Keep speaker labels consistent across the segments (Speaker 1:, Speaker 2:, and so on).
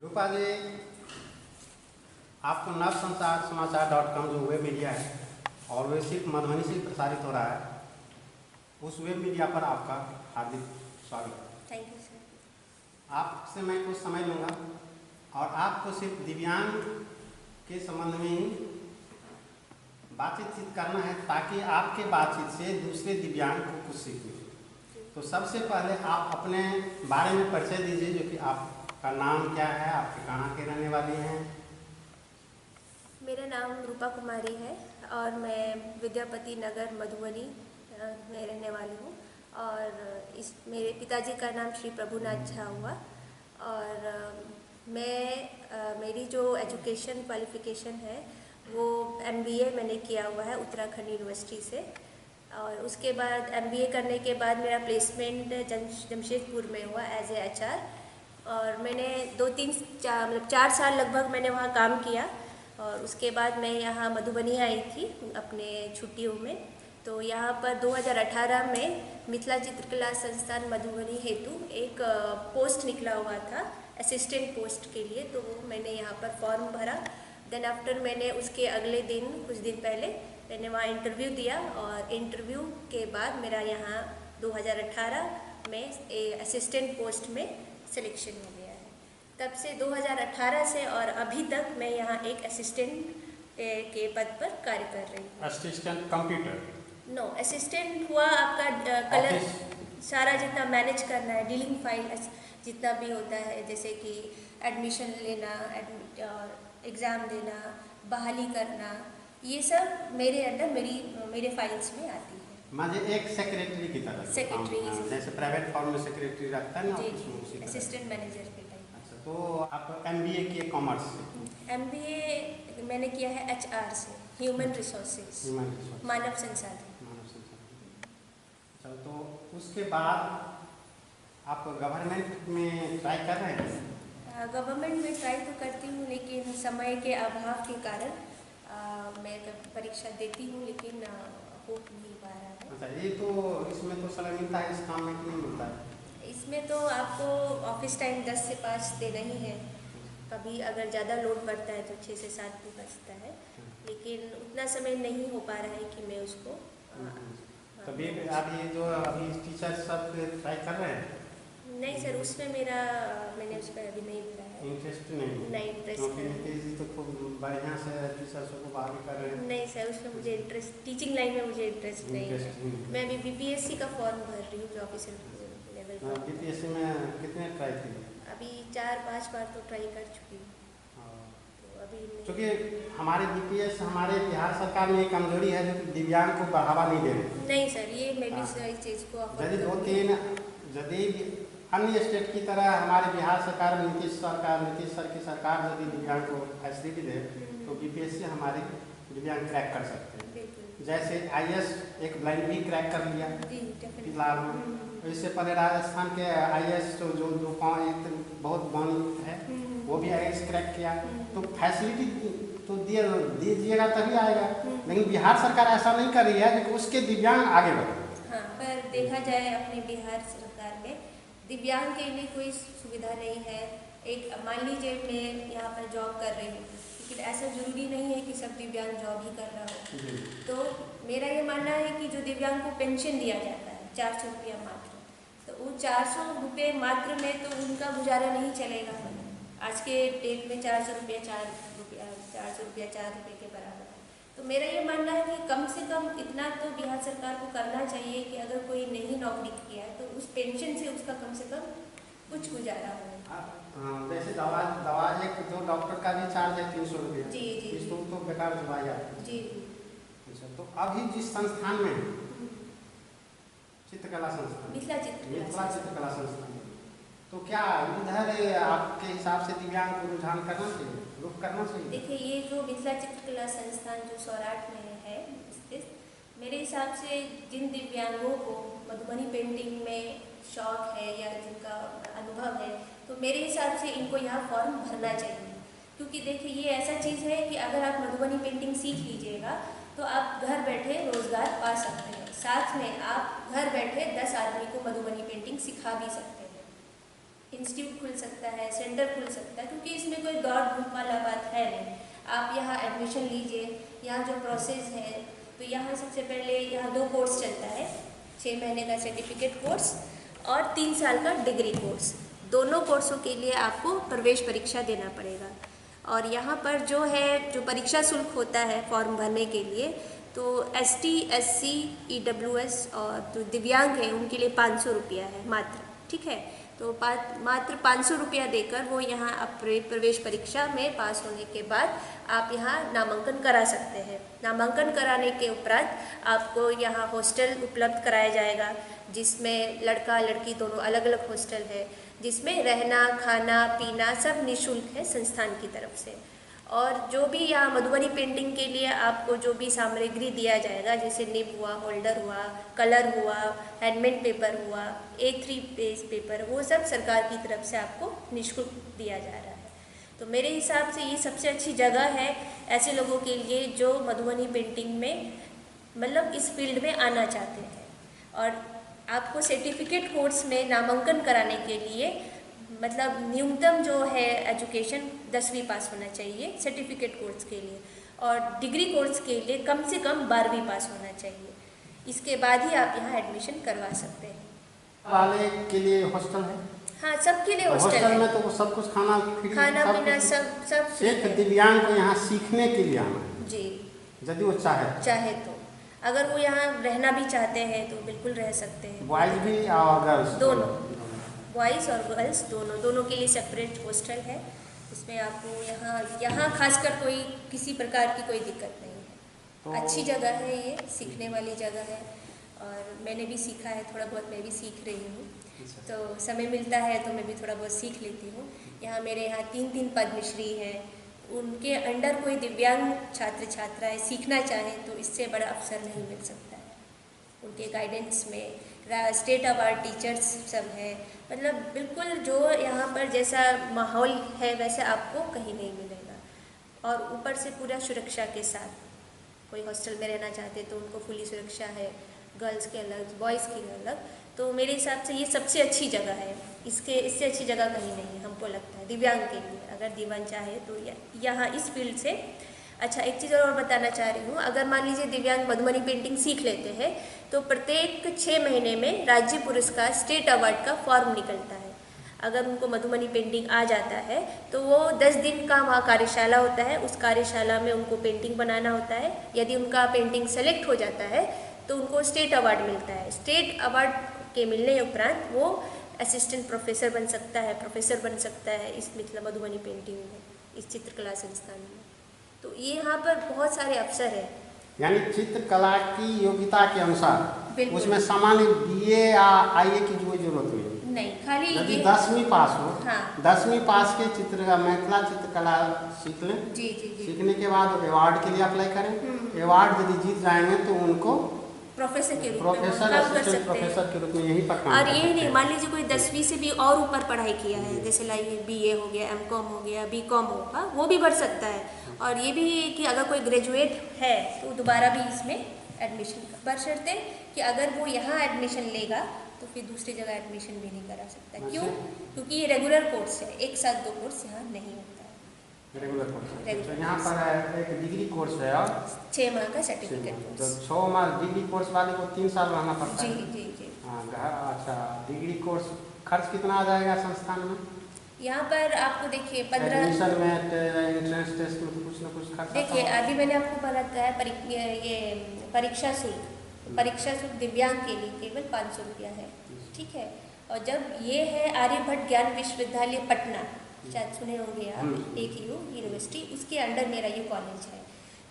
Speaker 1: रूपा जी, आपको नव समाचार.com जो वेब मीडिया है और वे सिर्फ मधुबनी से प्रसारित हो रहा है, उस वेब मीडिया पर आपका हार्दिक स्वागत।
Speaker 2: Thank you sir.
Speaker 1: आपसे मैं कुछ समय लूँगा और आपको सिर्फ दिव्यांग के संबंध में ही बातचीत करना है ताकि आपके बातचीत से दूसरे दिव्यांग को कुछ सीखें। तो सबसे पहले आप अपने बारे में परिचय दीजिए, जो कि आपका नाम क्या है, आपके कहाँ के रहने वाली हैं।
Speaker 2: मेरा नाम रूपा कुमारी है और मैं विद्यापति नगर मधुबनी में रहने वाली हूँ और इस मेरे पिताजी का नाम श्री प्रभुनाथ झा हुआ और मेरी जो एजुकेशन क्वालिफ़िकेशन है वो MBA मैंने किया हुआ है उत्तराखंड यूनिवर्सिटी से। और उसके बाद MBA करने के बाद मेरा प्लेसमेंट जमशेदपुर में हुआ एज ए HR और मैंने 4 साल लगभग मैंने वहाँ काम किया। और उसके बाद मैं यहाँ मधुबनी आई थी अपने छुट्टियों में। तो यहाँ पर 2018 में मिथिला चित्रकला संस्थान मधुबनी हेतु एक पोस्ट निकला हुआ था असिस्टेंट पोस्ट के लिए, तो वो मैंने यहाँ पर फॉर्म भरा। देन आफ्टर मैंने उसके अगले दिन कुछ दिन पहले मैंने वहाँ इंटरव्यू दिया और इंटरव्यू के बाद मेरा यहाँ 2018 में असिस्टेंट पोस्ट में सिलेक्शन हो गया है। तब से 2018 से और अभी तक मैं यहाँ एक असिस्टेंट के पद पर कार्य कर रही हूँ।
Speaker 1: Assistant computer?
Speaker 2: नो, असिस्टेंट हुआ आपका कलर सारा जितना मैनेज करना है, डीलिंग फाइल जितना भी होता है, जैसे कि एडमिशन लेना और एग्ज़ाम देना, बहाली करना, ये सब मेरे अंडर मेरे फाइल्स में आती है।
Speaker 1: माने एक सेक्रेटरी की तरह?
Speaker 2: सेक्रेटरी
Speaker 1: जैसे प्राइवेट फॉर्म में सेक्रेटरी रखता है ना,
Speaker 2: जी, असिस्टेंट मैनेजर के टाइप।
Speaker 1: अच्छा, तो आप MBA किए कॉमर्स से?
Speaker 2: MBA मैंने किया है HR से, ह्यूमन रिसोर्सेज, मानव संसाधन।
Speaker 1: अच्छा, तो उसके बाद आप गवर्नमेंट में ट्राई कर रहे हैं?
Speaker 2: गवर्नमेंट में ट्राई तो करती हूँ लेकिन समय के अभाव के कारण मैं परीक्षा देती हूँ लेकिन हो नहीं पा रहा है।
Speaker 1: अच्छा, ये तो इसमें तो समय मिलता है, इस काम में क्यों मिलता है?
Speaker 2: इसमें तो आपको ऑफिस टाइम 10 से 5 देना ही है। कभी अगर ज़्यादा लोड बढ़ता है तो 6 से 7 भी बचता है, लेकिन उतना समय नहीं हो पा रहा है कि मैं उसको
Speaker 1: तभी आप ये जो अभी टीचर सब ट्राई कर रहे हैं?
Speaker 2: नहीं सर, उसमें मैंने उस पर अभी नहीं भरा है।
Speaker 1: इंटरेस्ट नहीं?
Speaker 2: नहीं, इंटरेस्ट
Speaker 1: क्योंकि नीतीश जी तो खूब बढ़िया से टीचर्स को बहाली कर रहे हैं।
Speaker 2: नहीं सर, उसमें मुझे इंटरेस्ट, टीचिंग लाइन में मुझे इंटरेस्ट नहीं है। मैं अभी BPSC का फॉर्म भर रही हूँ जो ऑफिसर लेवल का।
Speaker 1: BPSC में कितने ट्राई किए?
Speaker 2: अभी 4-5 बार तो ट्राई कर चुकी हूँ। तो अभी
Speaker 1: क्योंकि हमारे BPS हमारे बिहार सरकार में एक कमजोरी है जो कि दिव्यांग को बढ़ावा नहीं दे रही।
Speaker 2: नहीं सर, ये मैं भी इस चीज़ को
Speaker 1: यदि अन्य स्टेट की तरह हमारे बिहार सरकार में नीतीश सर की सरकार यदि दिव्यांग को फैसिलिटी दे तो BPSC हमारे दिव्यांग क्रैक कर सकते हैं। जैसे IAS एक ब्लाइंड भी क्रैक कर लिया फिलहाल में। इससे पहले राजस्थान के IAS जो बहुत बानी है वो भी IAS क्रैक किया। तो फैसिलिटी तो दीजिएगा तभी आएगा, लेकिन बिहार सरकार ऐसा नहीं कर रही है कि उसके दिव्यांग आगे बढ़े।
Speaker 2: हाँ, पर देखा जाए अपने बिहार सरकार में दिव्यांग के लिए कोई सुविधा नहीं है। एक मान लीजिए मैं यहाँ पर जॉब कर रही हूँ, लेकिन ऐसा ज़रूरी नहीं है कि सब दिव्यांग जॉब ही कर रहा हो। तो मेरा ये मानना है कि जो दिव्यांग को पेंशन दिया जाता है 400 रुपया मात्र, तो वो 400 रुपये मात्र में तो उनका गुजारा नहीं चलेगा। आज के डेट में 400 रुपया 4 रुपये के बराबर है। तो मेरा ये मानना है कि कम से कम इतना तो बिहार सरकार को करना चाहिए कि अगर कोई नहीं नौकरी किया है तो उस पेंशन से उसका कम से कम कुछ गुजारा हो।
Speaker 1: जैसे दवा एक जो डॉक्टर का भी चार्ज है 300 रुपये।
Speaker 2: जी जी,
Speaker 1: इसको तो बेकार दवाई आती है।
Speaker 2: जी।
Speaker 1: अच्छा, तो अभी जिस संस्थान में चित्रकला संस्थान,
Speaker 2: मिथिला
Speaker 1: चित्रकला संस्थान, तो क्या इधर आपके हिसाब से दिव्यांग को रुझान करना चाहिए, रुख करना चाहिए?
Speaker 2: देखिए, ये जो मिथिला चित्रकला संस्थान जो सौराठ में है स्थित, मेरे हिसाब से जिन दिव्यांगों को मधुबनी पेंटिंग में शौक है या जिनका अनुभव है, तो मेरे हिसाब से इनको यहाँ फॉर्म भरना चाहिए। क्योंकि देखिए, ये ऐसा चीज़ है कि अगर आप मधुबनी पेंटिंग सीख लीजिएगा तो आप घर बैठे रोज़गार पा सकते हैं। साथ में आप घर बैठे 10 आदमी को मधुबनी पेंटिंग सिखा भी सकते हैं। इंस्टीट्यूट खुल सकता है, सेंटर खुल सकता है, क्योंकि इसमें कोई दौड़ धूप वाला बात है नहीं। आप यहाँ एडमिशन लीजिए। यहाँ जो प्रोसेस है, तो यहाँ सबसे पहले यहाँ 2 कोर्स चलता है, 6 महीने का सर्टिफिकेट कोर्स और 3 साल का डिग्री कोर्स। दोनों कोर्सों के लिए आपको प्रवेश परीक्षा देना पड़ेगा। और यहाँ पर जो है, जो परीक्षा शुल्क होता है फॉर्म भरने के लिए, तो ST, SC, EWS और जो दिव्यांग हैं उनके लिए 500 रुपया है मात्र, ठीक है। तो मात्र 500 रुपया देकर वो यहाँ प्रवेश परीक्षा में पास होने के बाद आप यहाँ नामांकन करा सकते हैं। नामांकन कराने के उपरांत आपको यहाँ हॉस्टल उपलब्ध कराया जाएगा, जिसमें लड़का लड़की दोनों अलग अलग हॉस्टल है, जिसमें रहना खाना पीना सब निःशुल्क है संस्थान की तरफ से। और जो भी यहाँ मधुबनी पेंटिंग के लिए आपको जो भी सामग्री दिया जाएगा, जैसे निब हुआ, होल्डर हुआ, कलर हुआ, हैंडमेड पेपर हुआ, A3 पेज पेपर, वो सब सरकार की तरफ से आपको निःशुल्क दिया जा रहा है। तो मेरे हिसाब से ये सबसे अच्छी जगह है ऐसे लोगों के लिए जो मधुबनी पेंटिंग में मतलब इस फील्ड में आना चाहते हैं। और आपको सर्टिफिकेट कोर्स में नामांकन कराने के लिए मतलब न्यूनतम जो है एजुकेशन 10वीं पास होना चाहिए सर्टिफिकेट कोर्स के लिए, और डिग्री कोर्स के लिए कम से कम 12वीं पास होना चाहिए। इसके बाद ही आप यहाँ एडमिशन करवा सकते हैं।
Speaker 1: वाले के लिए हॉस्टल है?
Speaker 2: हाँ, सबके लिए हॉस्टल
Speaker 1: हॉस्टल
Speaker 2: है।
Speaker 1: में तो सब कुछ खाना
Speaker 2: पीना सब
Speaker 1: सिर्फ दिव्यांग को यहाँ सीखने के लिए आना है
Speaker 2: जी,
Speaker 1: यदि वो चाहे
Speaker 2: तो। अगर वो यहाँ रहना भी चाहते हैं तो बिल्कुल रह सकते हैं।
Speaker 1: बॉयज भी और गर्ल्स
Speaker 2: दोनों, बॉयज़ और गर्ल्स दोनों के लिए सेपरेट हॉस्टल है। इसमें आपको यहाँ खासकर कोई किसी प्रकार की कोई दिक्कत नहीं है। तो अच्छी जगह है, ये सीखने वाली जगह है। और मैंने भी सीखा है, थोड़ा बहुत मैं भी सीख रही हूँ। तो समय मिलता है तो मैं भी थोड़ा बहुत सीख लेती हूँ। यहाँ मेरे यहाँ 3 पद्मश्री हैं। उनके अंडर कोई दिव्यांग छात्र छात्राएँ सीखना चाहें तो इससे बड़ा अवसर नहीं मिल सकता है। उनके गाइडेंस में स्टेट अवार्ड टीचर्स सब है। मतलब बिल्कुल जो यहाँ पर जैसा माहौल है वैसे आपको कहीं नहीं मिलेगा। और ऊपर से पूरा सुरक्षा के साथ, कोई हॉस्टल में रहना चाहते तो उनको फुली सुरक्षा है, गर्ल्स के अलग, बॉयज़ के अलग। तो मेरे हिसाब से ये सबसे अच्छी जगह है। इससे अच्छी जगह कहीं नहीं है हमको लगता है दिव्यांग के लिए। अगर दिव्यांग चाहे तो यहाँ इस फील्ड से अच्छा। एक चीज़ और बताना चाह रही हूँ, अगर मान लीजिए दिव्यांग मधुबनी पेंटिंग सीख लेते हैं तो प्रत्येक 6 महीने में राज्य पुरस्कार स्टेट अवार्ड का फॉर्म निकलता है। अगर उनको मधुबनी पेंटिंग आ जाता है तो वो 10 दिन का वहाँ कार्यशाला होता है। उस कार्यशाला में उनको पेंटिंग बनाना होता है। यदि उनका पेंटिंग सेलेक्ट हो जाता है तो उनको स्टेट अवार्ड मिलता है। स्टेट अवार्ड के मिलने उपरांत वो असिस्टेंट प्रोफेसर बन सकता है, प्रोफेसर बन सकता है इस मिथिला मधुबनी पेंटिंग में, इस चित्रकला संस्थान में। तो ये यहाँ पर बहुत सारे अवसर हैं।
Speaker 1: यानी चित्रकला की योग्यता के अनुसार उसमें सामान्य BA या IA की कोई जरूरत
Speaker 2: नहीं, खाली
Speaker 1: यदि 10वीं पास हो।
Speaker 2: हाँ।
Speaker 1: 10वीं पास के मिथिला चित्रकला सीख लें।
Speaker 2: जी।
Speaker 1: सीखने के बाद अवार्ड के लिए अप्लाई करें। अवार्ड यदि जीत जाएंगे तो उनको
Speaker 2: प्रोफेसर के रूप में
Speaker 1: प्रोफेसर के रूप में यहीं पर काम
Speaker 2: और ये नहीं, मान लीजिए कोई 10वीं से भी और ऊपर पढ़ाई किया है, जैसे लाइक BA हो गया, MCOM हो गया, BCOM होगा, वो भी बढ़ सकता है। और ये भी कि अगर कोई ग्रेजुएट है तो दोबारा भी इसमें एडमिशन बशर्ते कि अगर वो यहाँ एडमिशन लेगा तो फिर दूसरी जगह एडमिशन भी नहीं करा सकता। क्यों? क्योंकि ये रेगुलर कोर्स है, एक साथ 2 कोर्स यहाँ नहीं होता है।
Speaker 1: रेगुलर कोर्स तो यहाँ पर एक डिग्री कोर्स है और
Speaker 2: 6 माह का सर्टिफिकेट कोर्स।
Speaker 1: 6 माह डिग्री कोर्स वाले को 3 साल रहना पड़ता है।
Speaker 2: जी।
Speaker 1: हाँ, अच्छा। डिग्री कोर्स खर्च कितना आ जाएगा संस्थान में?
Speaker 2: यहाँ पर आपको देखिए 15
Speaker 1: एडमिशन में एंट्रेंस टेस्ट में कुछ ना कुछ खर्च।
Speaker 2: देखिए अभी मैंने आपको बताया ये परीक्षा शुल्क। परीक्षा शुल्क दिव्यांग के लिए केवल 500 रुपया है, ठीक है। और जब ये है आर्यभट्ट ज्ञान विश्वविद्यालय पटना, शायद सुने होंगे आप, AKU यूनिवर्सिटी, उसके अंडर मेरा ये कॉलेज है।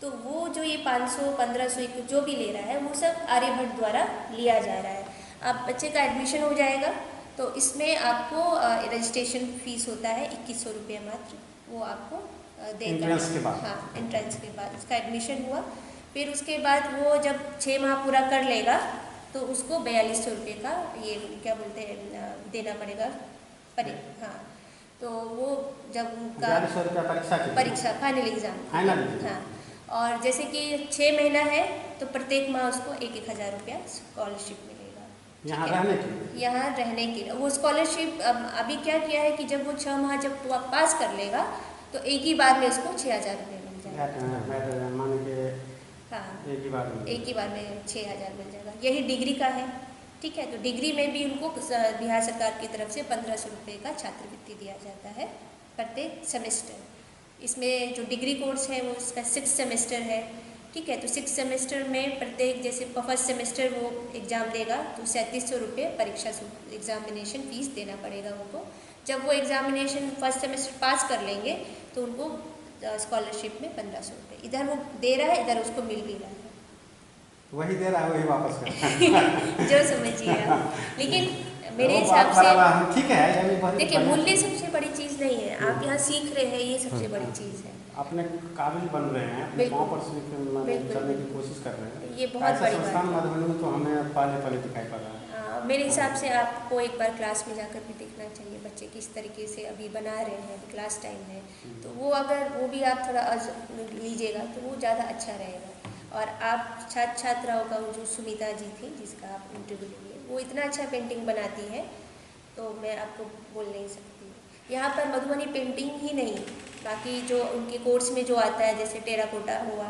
Speaker 2: तो वो जो ये 500, 1500 जो भी ले रहा है वो सब आर्यभट्ट द्वारा लिया जा रहा है। अब बच्चे का एडमिशन हो जाएगा तो इसमें आपको रजिस्ट्रेशन फीस होता है 2100 रुपये मात्र, वो आपको देगा
Speaker 1: एंट्रेंस के बाद।
Speaker 2: हाँ, एंट्रेंस के बाद उसका एडमिशन हुआ। फिर उसके बाद वो जब 6 माह पूरा कर लेगा तो उसको 4200 रुपये का ये क्या बोलते हैं देना पड़ेगा। हाँ, तो वो जब उनका
Speaker 1: 4200 रुपया
Speaker 2: परीक्षा फाइनल एग्जाम। हाँ, और जैसे कि 6 महीना है तो प्रत्येक माह उसको 1-1000 रुपया स्कॉलरशिप मिलेगा।
Speaker 1: यहाँ रहने के लिए?
Speaker 2: यहाँ रहने के लिए वो स्कॉलरशिप अभी क्या किया है कि जब वो 6 माह जब पास कर लेगा तो एक ही बार में उसको 6,000 रुपये मिल जाएगा।
Speaker 1: मान के
Speaker 2: हाँ,
Speaker 1: एक ही बार में
Speaker 2: 6,000 मिल जाएगा। यही डिग्री का है, ठीक है। तो डिग्री में भी उनको बिहार सरकार की तरफ से 1,500 रुपये का छात्रवृत्ति दिया जाता है प्रत्येक सेमेस्टर। इसमें जो डिग्री कोर्स है वो इसका 6 सेमेस्टर है, ठीक है। तो 6 सेमेस्टर में प्रत्येक जैसे फर्स्ट सेमेस्टर वो एग्ज़ाम देगा तो 3,700 रुपये परीक्षा एग्जामिनेशन फीस देना पड़ेगा उनको। जब वो एग्जामिनेशन फर्स्ट सेमेस्टर पास कर लेंगे तो उनको स्कॉलरशिप में 1,500 रुपये इधर वो दे रहा है, इधर उसको मिल भी रहा है।
Speaker 1: वही दे रहा है वही वापस कर रहा है।
Speaker 2: जो समझिए आप। लेकिन मेरे हिसाब से
Speaker 1: ठीक है,
Speaker 2: देखिए मूल्य सबसे बड़ी चीज़ नहीं है, आप यहाँ सीख रहे हैं, ये सबसे बड़ी चीज़ है।
Speaker 1: अपने काबिल बन रहे हैं, अपने गाँव पर चलने की कोशिश कर रहे हैं,
Speaker 2: ये बहुत बड़ी बात है।
Speaker 1: मधुबनी में तो हमें पहले दिखाई पड़ रहा है।
Speaker 2: मेरे हिसाब से आपको एक बार क्लास में जाकर भी देखना चाहिए बच्चे किस तरीके से अभी बना रहे हैं, क्लास टाइम है तो वो अगर वो भी आप थोड़ा लीजिएगा तो वो ज़्यादा अच्छा रहेगा। और आप छात्राओं का जो सुमिता जी थी जिसका आप इंटरव्यू लिए, वो इतना अच्छा पेंटिंग बनाती है तो मैं आपको बोल नहीं सकती। यहाँ पर मधुबनी पेंटिंग ही नहीं, बाकी जो उनके कोर्स में जो आता है जैसे टेराकोटा हुआ,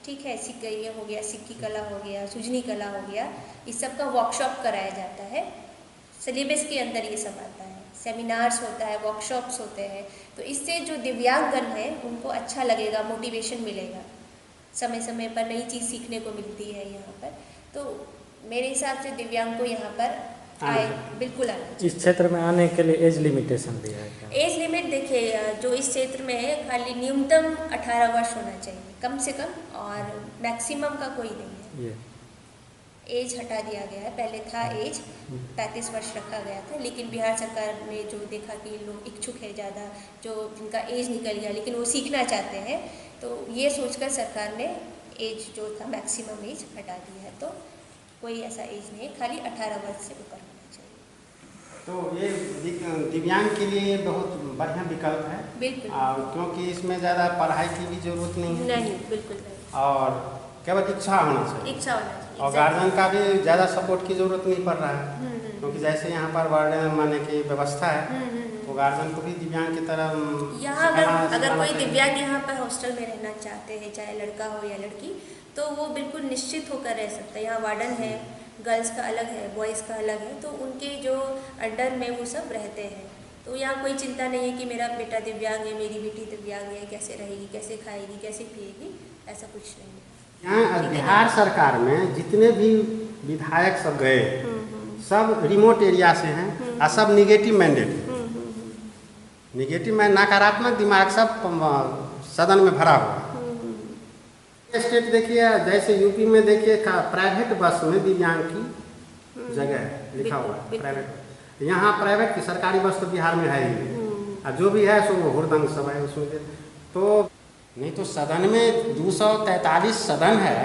Speaker 2: ठीक है, ये हो गया, सिक्की कला हो गया, सुजनी कला हो गया, इस सब का वर्कशॉप कराया जाता है। सिलेबस के अंदर ये सब आता है, सेमिनार्स होता है, वर्कशॉप्स होते हैं। तो इससे जो दिव्यांगजन है उनको अच्छा लगेगा, मोटिवेशन मिलेगा, समय समय पर नई चीज़ सीखने को मिलती है यहाँ पर। तो मेरे हिसाब से दिव्यांग को यहाँ पर आए, बिल्कुल आना चाहिए।
Speaker 3: इस क्षेत्र में आने के लिए एज लिमिटेशन भी है क्या?
Speaker 2: एज लिमिट देखिए, जो इस क्षेत्र में है खाली न्यूनतम 18 वर्ष होना चाहिए कम से कम, और मैक्सिमम का कोई नहीं है। एज हटा दिया गया है, पहले था एज 35 वर्ष रखा गया था, लेकिन बिहार सरकार ने जो देखा कि लोग इच्छुक है ज़्यादा, जो जिनका एज निकल गया लेकिन वो सीखना चाहते हैं, तो ये सोचकर सरकार ने एज जो था मैक्सिमम एज हटा दी है। तो कोई ऐसा एज नहीं है, खाली 18 वर्ष से ऊपर होना चाहिए।
Speaker 1: तो ये दिव्यांग के लिए बहुत बढ़िया विकल्प है,
Speaker 2: बिल्कुल,
Speaker 1: क्योंकि इसमें ज़्यादा पढ़ाई की भी जरूरत नहीं है।
Speaker 2: नहीं, बिल्कुल नहीं।
Speaker 1: और केवल इच्छा होना चाहिए,
Speaker 2: इच्छा होना चाहिए,
Speaker 1: और गार्जियन का भी ज़्यादा सपोर्ट की जरूरत नहीं पड़ रहा है, क्योंकि जैसे यहाँ पर वार्डन माने की व्यवस्था है तो गार्जियन को भी दिव्यांग की तरह
Speaker 2: यहाँ अगर कोई दिव्यांग यहाँ पर हॉस्टल में रहना चाहते हैं, चाहे लड़का हो या लड़की, तो वो बिल्कुल निश्चित होकर रह सकता है। यहाँ वार्डन है, गर्ल्स का अलग है, बॉयज़ का अलग है, तो उनके जो अंडर में वो सब रहते हैं। तो यहाँ कोई चिंता नहीं है कि मेरा बेटा दिव्यांग है, मेरी बेटी दिव्यांग है, कैसे रहेगी, कैसे खाएगी, कैसे पिएगी, ऐसा कुछ नहीं है।
Speaker 1: यहाँ बिहार सरकार में जितने भी विधायक सब गए सब रिमोट एरिया से हैं और सब निगेटिव मैंडेट है। निगेटिव में नकारात्मक दिमाग सब सदन में भरा हुआ है। स्टेट देखिए, जैसे यूपी में देखिए प्राइवेट बस में दिव्यांग की जगह है लिखा हुआ है प्राइवेट। यहाँ प्राइवेट की, सरकारी बस तो बिहार में है ही नहीं, और जो भी है सो वो हुड़दंग सब है उसमें। तो नहीं तो सदन में 243 सदन है,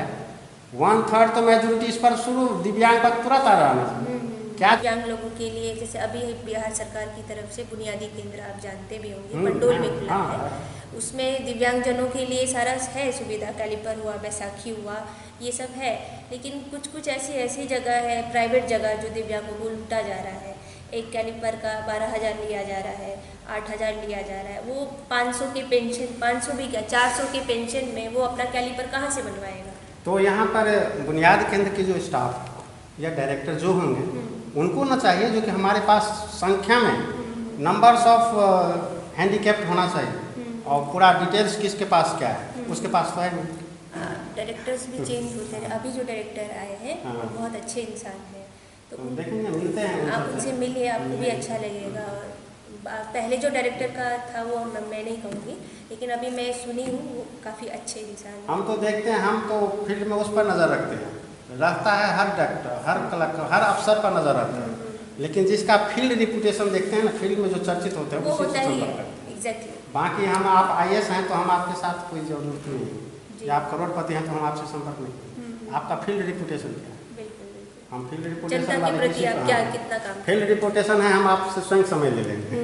Speaker 1: 1/3 तो मेजोरिटी इस पर शुरू दिव्यांग पर तुरंत आ रहा है। क्या
Speaker 2: दिव्यांग लोगों के लिए जैसे अभी बिहार सरकार की तरफ से बुनियादी केंद्र आप जानते भी होंगे पंडोल में खुला है, उसमें दिव्यांगजनों के लिए सारा है सुविधा, कैलिपर हुआ, बैसाखी हुआ, ये सब है। लेकिन कुछ ऐसी जगह है, प्राइवेट जगह, जो दिव्यांगों को लूटा जा रहा है। एक कैलिपर का 12,000 लिया जा रहा है, 8,000 लिया जा रहा है। वो 500 की पेंशन, 500 भी क्या 400 की पेंशन में वो अपना कैलिपर कहाँ से बनवाएगा?
Speaker 1: तो यहाँ पर बुनियाद केंद्र के जो स्टाफ या डायरेक्टर जो होंगे उनको ना चाहिए, जो कि हमारे पास संख्या में नंबर्स ऑफ हैंडीकैप्ड होना चाहिए, और पूरा डिटेल्स किसके पास क्या है उसके पास तो है नहीं।
Speaker 2: डायरेक्टर्स भी चेंज होते हैं। अभी जो डायरेक्टर आए हैं वो बहुत अच्छे इंसान हैं, तो
Speaker 1: देखेंगे, मिलते हैं,
Speaker 2: आप उनसे मिलिए, आपको भी अच्छा लगेगा। और पहले जो डायरेक्टर का था वो मैं नहीं कहूँगी, लेकिन अभी मैं सुनी हूँ वो काफ़ी अच्छे इंसान हैं।
Speaker 1: हम तो देखते हैं, हम तो फील्ड में उस पर नज़र रखते हैं, रहता है हर डायरेक्टर, हर कलेक्टर, हर अफसर पर नज़र रहता है, लेकिन जिसका फील्ड रिपुटेशन देखते हैं ना, फील्ड में जो चर्चित होते हैं
Speaker 2: वो
Speaker 1: उसी
Speaker 2: होता
Speaker 1: से
Speaker 2: ही
Speaker 1: संपर्क
Speaker 2: है।
Speaker 1: करते हैं।
Speaker 2: एग्जैक्टली।
Speaker 1: बाकी आप IAS हैं तो हम आपके साथ कोई जरूरत नहीं है, या आप करोड़पति हैं तो हम आपसे संपर्क नहीं करेंगे। आपका फील्ड रिपुटेशन क्या है? हम फील्ड रिपोर्टेशन
Speaker 2: जनता के प्रति आप क्या कितना काम,
Speaker 1: फील्ड रिपोर्टेशन है, हम आपसे स्वयं समय ले लेंगे।